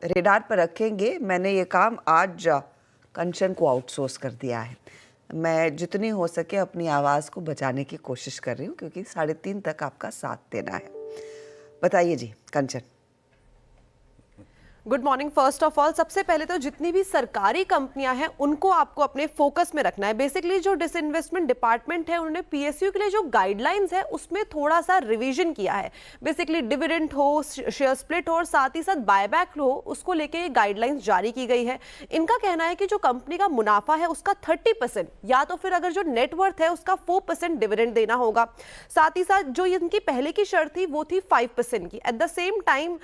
Radar पर रखेंगे। मैंने ये काम आज कंचन को आउटसोर्स कर दिया है। मैं जितनी हो सके अपनी आवाज़ को बचाने की कोशिश कर रही हूँ, क्योंकि 3:30 तक आपका साथ देना है। बताइए ji Kanchan. Good morning. First of all, सबसे पहले तो जितनी भी सरकारी कंपनियां हैं उनको आपको अपने फोकस में रखना है। बेसिकली जो डिसइन्वेस्टमेंट डिपार्टमेंट है उन्होंने पीएसयू के लिए जो गाइडलाइंस है उसमें थोड़ा सा रिवीजन किया है। बेसिकली डिविडेंड हो, शेयर स्प्लिट हो और साथ ही साथ बायबैक हो, उसको लेके ये गाइडलाइंस जारी की गई है। इनका कहना है कि जो कंपनी का मुनाफा है उसका 30% या तो फिर अगर जो नेटवर्थ है उसका 4% डिविडेंड देना होगा। साथ ही साथ जो इनकी पहले की शर्त थी वो थी 5% की। एट द सेम टाइम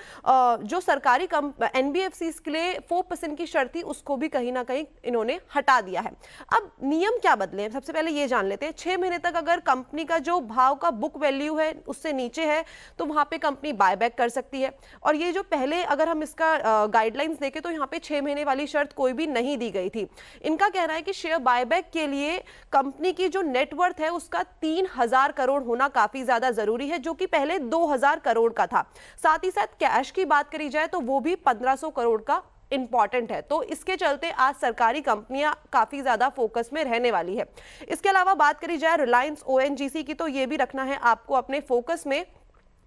जो सरकारी एनबीएफसीज के लिए 4% की शर्त थी उसको भी कहीं ना कहीं इन्होंने हटा दिया है। अब नियम क्या बदले हैं, सबसे पहले ये जान लेते हैं। 6 महीने तक अगर कंपनी का जो भाव का बुक वैल्यू है उससे नीचे है तो वहां पे कंपनी बायबैक कर सकती है। और ये जो पहले अगर हम इसका गाइडलाइंस देखें तो यहाँ पे 6 महीने वाली शर्त कोई भी नहीं दी गई थी। इनका कहना है कि शेयर बायबैक के लिए कंपनी की जो नेटवर्थ है उसका 3,000 करोड़ होना काफी ज्यादा जरूरी है, जो कि पहले 2,000 करोड़ का था। साथ ही साथ कैश की बात करी जाए तो वो भी 1,500 करोड़ का इंपॉर्टेंट है। तो इसके चलते आज सरकारी कंपनियां काफी ज्यादा फोकस में रहने वाली है। इसके अलावा बात करी जाए रिलायंस ओएनजीसी की, तो ये भी रखना है आपको अपने फोकस में,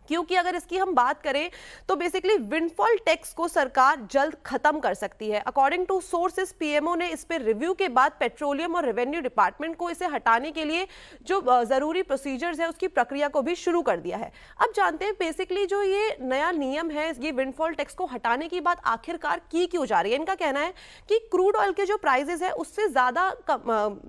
क्योंकि अगर इसकी हम बात करें तो बेसिकली विंडफॉल टैक्स को सरकार जल्द खत्म कर सकती है। अकॉर्डिंग टू सोर्सेस पीएमओ ने इस पे रिव्यू के बाद पेट्रोलियम और रेवेन्यू डिपार्टमेंट को इसे हटाने के लिए जो जरूरी प्रोसीजर्स है उसकी प्रक्रिया को भी शुरू कर दिया है। अब जानते हैं बेसिकली जो ये नया नियम है, ये विंडफॉल टैक्स को हटाने की बात आखिरकार की क्यों जा रही है। इनका कहना है कि क्रूड ऑयल के जो प्राइजेस है उससे ज्यादा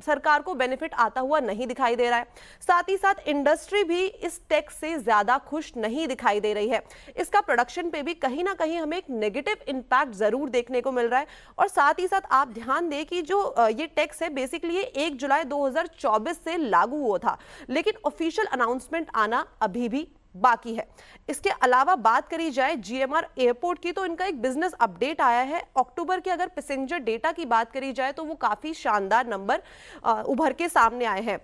सरकार को बेनिफिट आता हुआ नहीं दिखाई दे रहा है। साथ ही साथ इंडस्ट्री भी इस टैक्स से ज्यादा खुश नहीं दिखाई दे रही है। इसका प्रोडक्शन पे भी कहीं ना कहीं हमें एक नेगेटिव इंपैक्ट जरूर देखने को मिल रहा है। और साथ ही साथ आप ध्यान दें कि जो ये टैक्स है बेसिकली ये 1 जुलाई 2024 से लागू हुआ था, लेकिन ऑफिशियल अनाउंसमेंट आना अभी भी बाकी है। इसके अलावा बात करी जाए जीएमआर एयरपोर्ट की, तो इनका एक बिजनेस अपडेट आया है। अक्टूबर के अगर पैसेंजर डेटा की बात करी जाए तो वो काफी शानदार नंबर उभर के सामने आए हैं,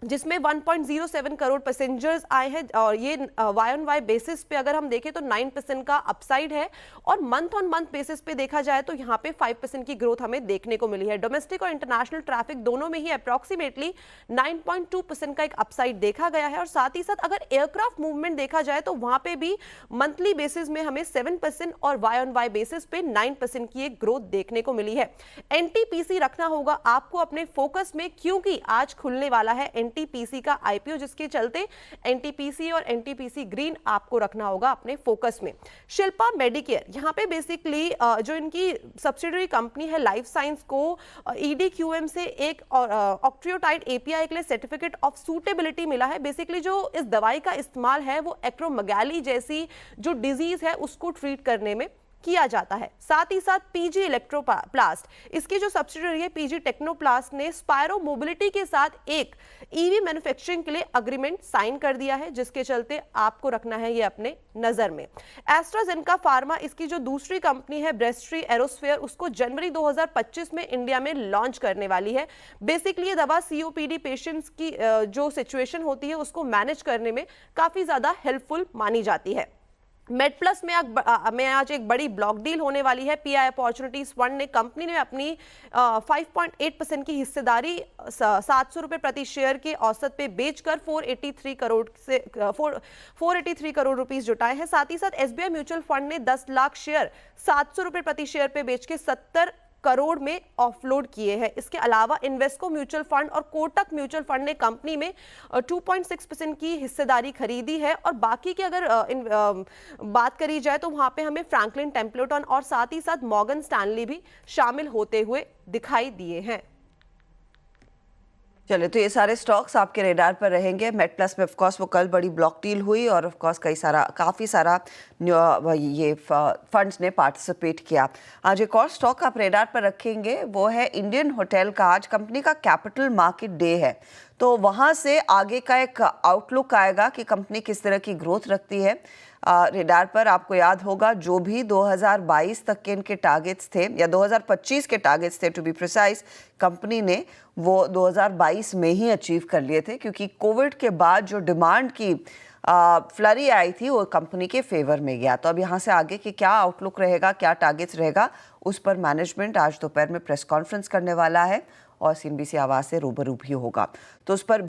जिसमें 1.07 करोड़ पैसेंजर्स आए हैं। और ये वाई ऑन वाई बेसिस पे अगर हम देखें तो 9% का अपसाइड है। और मंथ ऑन मंथ बेसिस पे देखा जाए तो यहाँ पे 5% की ग्रोथ हमें देखने को मिली है। डोमेस्टिक और इंटरनेशनल ट्रैफिक दोनों में ही अप्रॉक्सीमेटली 9.2% का एक अपसाइड देखा गया है। और साथ ही साथ अगर एयरक्राफ्ट मूवमेंट देखा जाए तो वहां पे भी मंथली बेसिस में हमें 7% और वाई ऑन वाई बेसिस पे 9% की एक ग्रोथ देखने को मिली है। एनटीपीसी रखना होगा आपको अपने फोकस में, क्योंकि आज खुलने वाला है एनटीपीसी का आईपीओ, जिसके चलते एनटीपीसी और एनटीपीसी ग्रीन आपको रखना होगा अपने फोकस में। शिल्पा मेडिकेयर, यहां पे बेसिकली जो इनकी सब्सिडियरी कंपनी है लाइफ साइंस को ईडीक्यूएम से एक ऑक्ट्रियोटाइड एपीआई के लिए सर्टिफिकेट ऑफ सूटेबिलिटी मिला है। बेसिकली जो इस दवाई का इस्तेमाल है वो एक्रोमेगाली जैसी जो डिजीज है उसको ट्रीट करने में किया जाता है। साथ ही साथ पीजी इलेक्ट्रोप्लास्ट, इसकी जो सब्सिडियरी है पीजी टेक्नोप्लास्ट ने स्पायरो मोबिलिटी के साथ एक ईवी मैन्युफैक्चरिंग के लिए अग्रीमेंट साइन कर दिया है, जिसके चलते आपको रखना है ये अपने नजर में। एस्ट्राजेनेका फार्मा, इसकी जो दूसरी कंपनी है ब्रेस्ट्री एरोस्फेयर, उसको जनवरी 2025 में इंडिया में लॉन्च करने वाली है। बेसिकली ये दवा सीओपीडी पेशेंट्स की जो सिचुएशन होती है उसको मैनेज करने में काफी ज्यादा हेल्पफुल मानी जाती है। मेडप्लस में आज एक बड़ी ब्लॉक डील होने वाली है। पीआई अपॉर्चुनिटीज फंड ने कंपनी में अपनी 5.8% की हिस्सेदारी 700 रुपए प्रति शेयर के औसत पे बेचकर 483 करोड़ रुपीस जुटाए हैं। साथ ही साथ एसबीआई म्यूचुअल फंड ने 10 लाख शेयर 700 रुपए प्रति शेयर पे बेच के 70 करोड़ में ऑफलोड किए हैं। इसके अलावा इन्वेस्को म्यूचुअल फंड और कोटक म्यूचुअल फंड ने कंपनी में 2.6% की हिस्सेदारी खरीदी है। और बाकी की अगर बात करी जाए तो वहां पे हमें फ्रैंकलिन टेम्पलेटन और साथ ही साथ मॉर्गन स्टैनली भी शामिल होते हुए दिखाई दिए हैं। चलिए, तो ये सारे स्टॉक्स आपके रेडार पर रहेंगे। मेडप्लस में ऑफकोर्स वो कल बड़ी ब्लॉक डील हुई और ऑफकोर्स काफ़ी सारा ये फंड्स ने पार्टिसिपेट किया। आज एक और स्टॉक आप रेडार पर रखेंगे, वो है इंडियन होटल का। आज कंपनी का कैपिटल मार्केट डे है, तो वहाँ से आगे का एक आउटलुक आएगा कि कंपनी किस तरह की ग्रोथ रखती है। रेडार पर आपको याद होगा जो भी 2022 तक के इनके टारगेट्स थे या 2025 के टारगेट्स थे टू बी प्रिसाइज, कंपनी ने वो 2022 में ही अचीव कर लिए थे, क्योंकि कोविड के बाद जो डिमांड की फ्लरी आई थी वो कंपनी के फेवर में गया। तो अब यहाँ से आगे की क्या आउटलुक रहेगा, क्या टारगेट्स रहेगा, उस पर मैनेजमेंट आज दोपहर में प्रेस कॉन्फ्रेंस करने वाला है और CNBC आवाज़ से रूबरू भी होगा। तो उस पर